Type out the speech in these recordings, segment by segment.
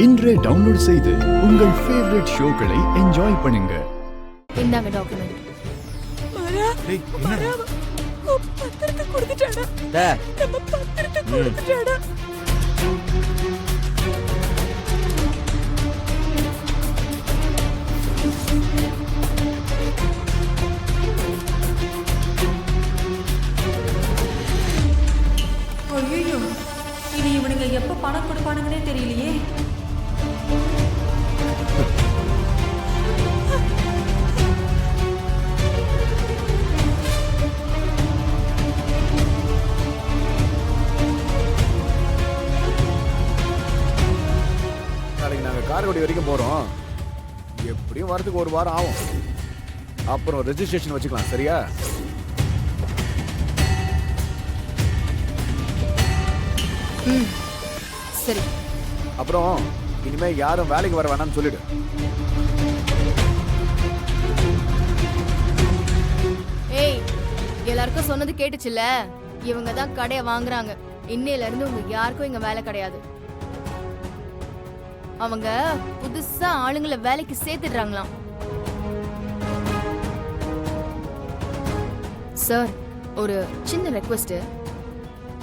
இன்றே டவுன்லோட் செய்து உங்கள் ஃபேவரட் ஷோக்களை என்ஜாய் பண்ணுங்க. இந்தாங்க டாக்குமெண்ட். பத்திரத்தை கொடுத்துட்டாடா. நம்ம பத்திரத்தை கொடுத்துட்டாடா. ஐயோ, இனி இவனுங்க எப்ப பணம் கொடுப்பானுங்கன்னே தெரியலையே. நாளைக்கு நாங்கள் காரைக்குடி வரைக்கும் போகிறோம். எப்படியும் வரதுக்கு ஒரு வாரம் ஆகும். அப்புறம் ரெஜிஸ்ட்ரேஷன் வச்சுக்கலாம், சரியா? சரி. அப்புறம் இனிமே யாரும் வேலைக்கு வர வேணாம்னு சொல்லிடு. ஏய், எல்லாருக்கும் சொன்னது கேட்டுச்சுல்ல? இவங்க தான் கடையை வாங்குறாங்க. இன்னையில இருந்து உங்க யாருக்கும் இங்க வேலை கிடையாது. அவங்க புதுசா ஆளுங்களை வேலைக்கு சேர்த்துடுறாங்களாம். சார், ஒரு சின்ன ரெக்வெஸ்ட்.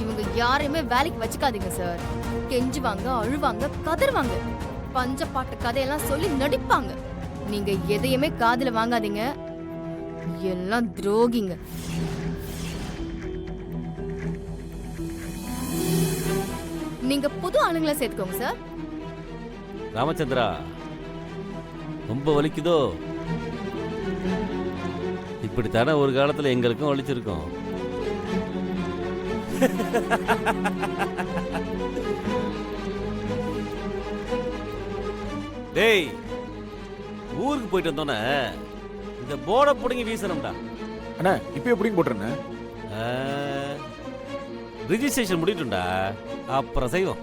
இவங்க யாரையுமே வேலைக்கு வச்சுக்காதீங்க சார். கெஞ்சுவாங்க, அழுவாங்க, கதறுவாங்க, பஞ்ச பாட்டு கதையெல்லாம் சொல்லி நடிப்பாங்க. நீங்க எதையுமே காதுல வாங்காதீங்க. எல்லாம் துரோகிங்க. நீங்க புது ஆளுங்களை சேர்த்துக்கோங்க சார். ராமச்சந்திரா, ரொம்ப வலிக்குதோ? இப்படித்தானே ஒரு காலத்துல எங்களுக்கும் வலிச்சிருக்கோம். டேய், ஊருக்கு போயிட்டு வந்தோன்னே இந்த போர்டை பிடிங்கி வீசணும்டா. அண்ணா, இப்போ எப்படின்னு போட்டுருந்தேன். ரிஜிஸ்ட்ரேஷன் முடிட்டும்டா, அப்புறம் செய்வோம்.